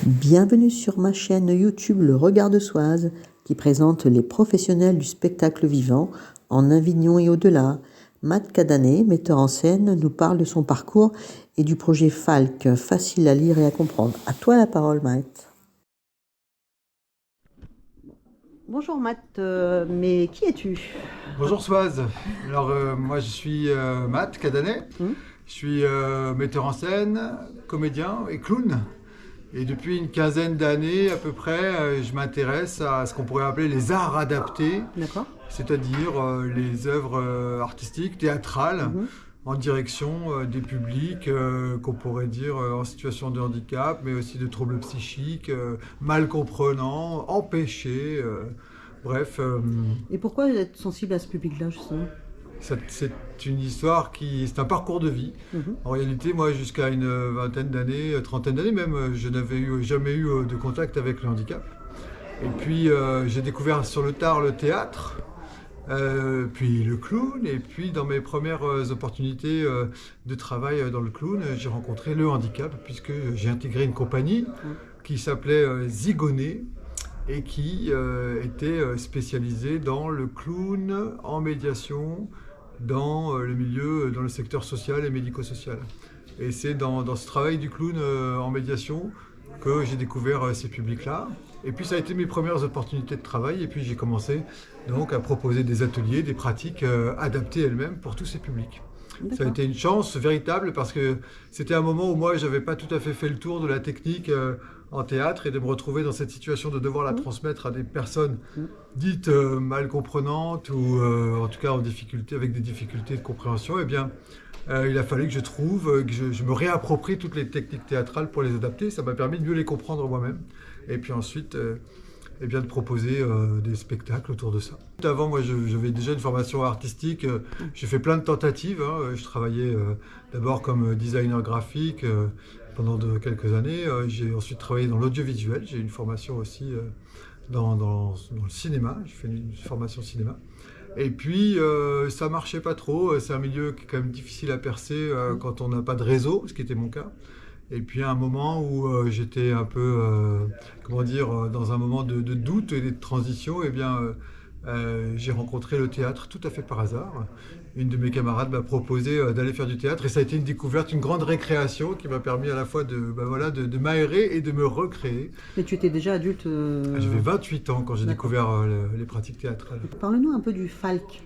Bienvenue sur ma chaîne YouTube Le Regard de Soise qui présente les professionnels du spectacle vivant en Avignon et au-delà. Matt Cadanet, metteur en scène, nous parle de son parcours et du projet Falk, facile à lire et à comprendre. À toi la parole, Matt. Bonjour Matt, mais qui es-tu? Bonjour Soise, alors moi je suis Matt Cadanet, je suis metteur en scène, comédien et clown. Et depuis une quinzaine d'années à peu près, je m'intéresse à ce qu'on pourrait appeler les arts adaptés, c'est-à-dire les œuvres artistiques, théâtrales, en direction des publics qu'on pourrait dire en situation de handicap, mais aussi de troubles psychiques, mal comprenants, empêchés, bref. Et pourquoi être sensible à ce public-là, justement? C'est une histoire c'est un parcours de vie. En réalité, moi, jusqu'à une vingtaine d'années, trentaine d'années même, je n'avais jamais eu de contact avec le handicap. Et puis, j'ai découvert sur le tard le théâtre, puis le clown, et puis dans mes premières opportunités de travail dans le clown, j'ai rencontré le handicap, puisque j'ai intégré une compagnie qui s'appelait Zigoné, et qui était spécialisée dans le clown en médiation, dans le milieu, dans le secteur social et médico-social. Et c'est dans ce travail du clown en médiation que j'ai découvert ces publics-là. Et puis ça a été mes premières opportunités de travail, et puis j'ai commencé donc à proposer des ateliers, des pratiques adaptées elles-mêmes pour tous ces publics. Ça a été une chance véritable parce que c'était un moment où moi j'avais pas tout à fait fait le tour de la technique en théâtre, et de me retrouver dans cette situation de devoir la transmettre à des personnes dites mal comprenantes ou en tout cas en difficulté, avec des difficultés de compréhension. Eh bien, il a fallu que je trouve, que je me réapproprie toutes les techniques théâtrales pour les adapter. Ça m'a permis de mieux les comprendre moi-même. Et puis ensuite, eh bien, de proposer des spectacles autour de ça. Avant, moi, j'avais déjà une formation artistique. J'ai fait plein de tentatives. Je travaillais d'abord comme designer graphique pendant quelques années. J'ai ensuite travaillé dans l'audiovisuel. J'ai une formation aussi dans le cinéma. J'ai fait une formation cinéma. Et puis, ça marchait pas trop. C'est un milieu qui est quand même difficile à percer quand on n'a pas de réseau, ce qui était mon cas. Et puis à un moment où j'étais un peu, comment dire, dans un moment de doute et de transition, eh bien, j'ai rencontré le théâtre tout à fait par hasard. Une de mes camarades m'a proposé d'aller faire du théâtre, et ça a été une découverte, une grande récréation qui m'a permis à la fois de m'aérer et de me recréer. Mais tu étais déjà adulte J'avais 28 ans quand j'ai découvert les pratiques théâtrales. Parle-nous un peu du Falk.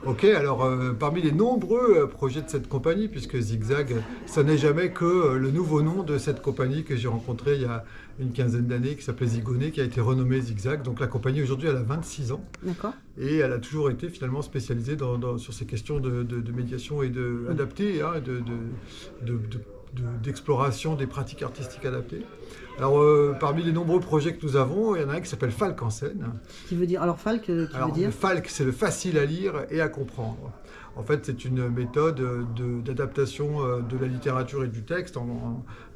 Ok, alors parmi les nombreux projets de cette compagnie, puisque Zigzag, ça n'est jamais que le nouveau nom de cette compagnie que j'ai rencontrée il y a une quinzaine d'années, qui s'appelait Zigoné, qui a été renommée Zigzag. Donc la compagnie aujourd'hui, elle a 26 ans. D'accord. Et elle a toujours été finalement spécialisée sur ces questions de médiation et adaptée, hein, d'exploration des pratiques artistiques adaptées. Alors, parmi les nombreux projets que nous avons, il y en a un qui s'appelle Falk en scène. Qui veut dire, alors Falk, veut dire Falk, c'est le facile à lire et à comprendre. En fait, c'est une méthode d'adaptation de la littérature et du texte,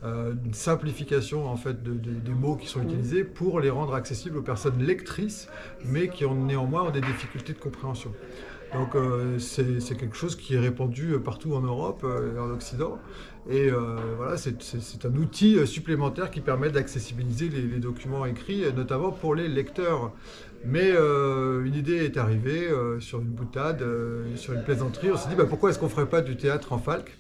une simplification en fait des mots qui sont utilisés pour les rendre accessibles aux personnes lectrices, mais qui néanmoins ont des difficultés de compréhension. Donc c'est quelque chose qui est répandu partout en Europe et en Occident. Et voilà, c'est un outil supplémentaire qui permet d'accessibiliser les documents écrits, notamment pour les lecteurs. Mais une idée est arrivée sur une boutade, sur une plaisanterie. On s'est dit, pourquoi est-ce qu'on ne ferait pas du théâtre en Falk ?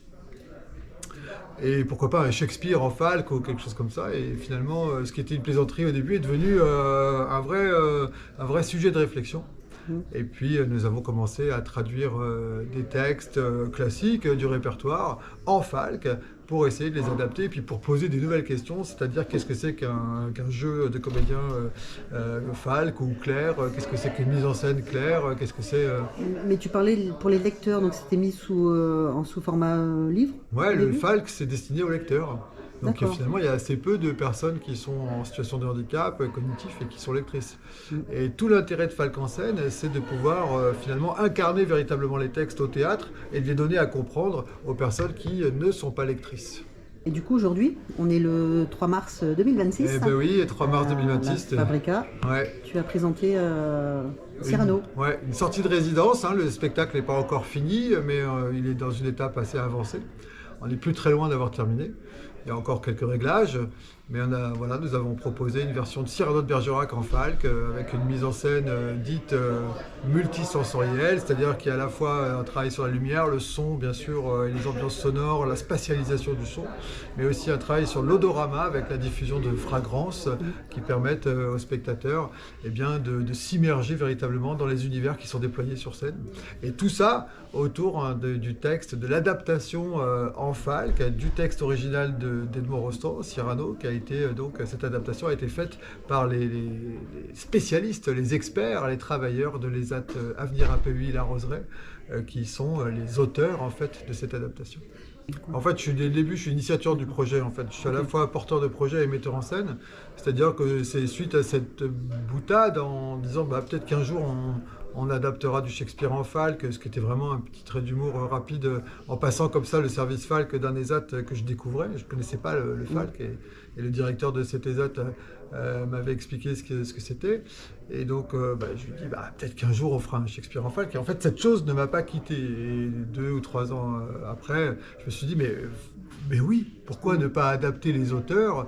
Et pourquoi pas un Shakespeare en Falk ou quelque chose comme ça. Et finalement, ce qui était une plaisanterie au début est devenu un vrai sujet de réflexion. Et puis nous avons commencé à traduire des textes classiques du répertoire en Falk pour essayer de les adapter, et puis pour poser des nouvelles questions, c'est-à-dire qu'est-ce que c'est qu'un jeu de comédien Falk ou clair, qu'est-ce que c'est qu'une mise en scène claire, qu'est-ce que c'est... Mais tu parlais pour les lecteurs, donc c'était mis sous format livre? Ouais, le Falk c'est destiné aux lecteurs. Donc finalement, il y a assez peu de personnes qui sont en situation de handicap cognitif et qui sont lectrices. Et tout l'intérêt de Falk en scène, c'est de pouvoir finalement incarner véritablement les textes au théâtre et de les donner à comprendre aux personnes qui ne sont pas lectrices. Et du coup, aujourd'hui, on est le 3 mars 2026. Eh ben oui, 3 mars 2026. Fabrica. Ouais. Tu as présenté Cyrano. Une sortie de résidence. Le spectacle n'est pas encore fini, mais il est dans une étape assez avancée. On n'est plus très loin d'avoir terminé. Il y a encore quelques réglages. Mais nous avons proposé une version de Cyrano de Bergerac en Falck, avec une mise en scène dite multisensorielle, c'est-à-dire qu'il y a à la fois un travail sur la lumière, le son, bien sûr, et les ambiances sonores, la spatialisation du son, mais aussi un travail sur l'odorama avec la diffusion de fragrances qui permettent aux spectateurs de s'immerger véritablement dans les univers qui sont déployés sur scène. Et tout ça autour du texte, de l'adaptation en Falck, du texte original d'Edmond Rostand, Cyrano, qui a été, cette adaptation a été faite par les spécialistes, les experts, les travailleurs de l'ESAT Avenir APUI La Roseraie, qui sont les auteurs en fait de cette adaptation. En fait, dès le début, je suis initiateur du projet. En fait, je suis à la fois porteur de projet et metteur en scène. C'est-à-dire que c'est suite à cette boutade en disant peut-être qu'un jour on adaptera du Shakespeare en Falck, ce qui était vraiment un petit trait d'humour rapide, en passant comme ça le service Falck d'un ESAT que je découvrais. Je ne connaissais pas le Falck et le directeur de cet ESAT m'avait expliqué ce que c'était. Et donc, je lui ai dit, peut-être qu'un jour on fera un Shakespeare en Falck. Et en fait, cette chose ne m'a pas quitté. Et 2 ou 3 ans après, je me suis dit, mais oui, pourquoi ne pas adapter les auteurs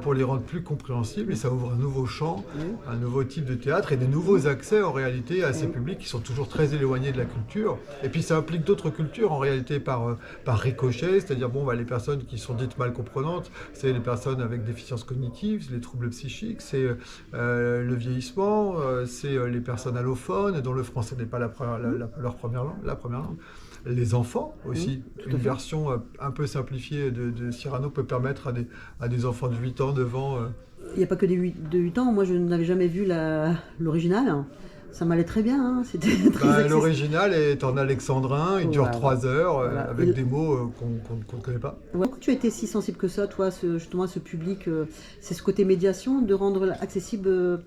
pour les rendre plus compréhensibles? Et ça ouvre un nouveau champ, un nouveau type de théâtre et de nouveaux accès en réalité à ces publics qui sont toujours très éloignés de la culture. Et puis ça implique d'autres cultures en réalité par ricochet, c'est-à-dire les personnes qui sont dites mal comprenantes, c'est les personnes avec déficience cognitive, les troubles psychiques, c'est le vieillissement, c'est les personnes allophones dont le français n'est pas leur première langue. Les enfants aussi. Une version un peu simplifiée de Cyrano peut permettre à des enfants de 8 ans, 9 ans... Il n'y a pas que de 8 ans. Moi, je n'avais jamais vu l'original. Ça m'allait très bien. Hein. C'était très accessible. L'original est en alexandrin. Il dure 3 heures avec des mots qu'on ne connaît pas. Pourquoi tu as été si sensible que ça, toi, justement, à ce public? C'est ce côté médiation, de rendre accessible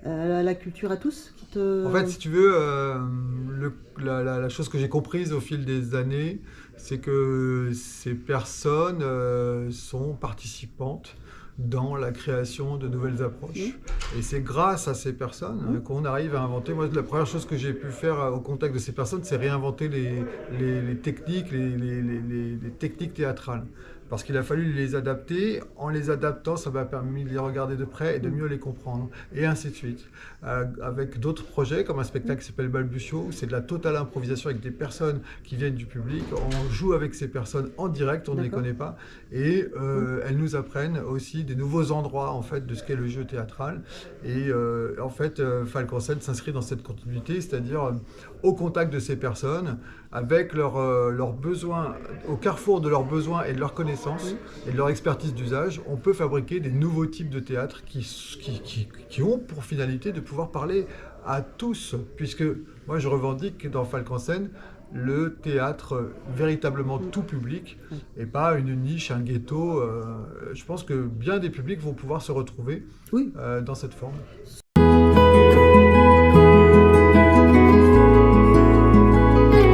la culture à tous En fait, si tu veux, la chose que j'ai comprise au fil des années, c'est que ces personnes sont participantes dans la création de nouvelles approches. Et c'est grâce à ces personnes qu'on arrive à inventer. Moi, la première chose que j'ai pu faire au contact de ces personnes, c'est réinventer les techniques, les techniques théâtrales. Parce qu'il a fallu les adapter. En les adaptant, ça m'a permis de les regarder de près et de mieux les comprendre. Et ainsi de suite. Avec d'autres projets, comme un spectacle qui s'appelle Balbutio, où c'est de la totale improvisation avec des personnes qui viennent du public. On joue avec ces personnes en direct, on ne les connaît pas. Et elles nous apprennent aussi des nouveaux endroits en fait, de ce qu'est le jeu théâtral. Et en fait, Falck en scène s'inscrit dans cette continuité, c'est-à-dire au contact de ces personnes, avec leurs besoins, au carrefour de leurs besoins et de leurs connaissances et de leur expertise d'usage, on peut fabriquer des nouveaux types de théâtre qui ont pour finalité de pouvoir parler à tous. Puisque moi je revendique dans Falck en scène le théâtre véritablement tout public et pas une niche, un ghetto. Je pense que bien des publics vont pouvoir se retrouver dans cette forme.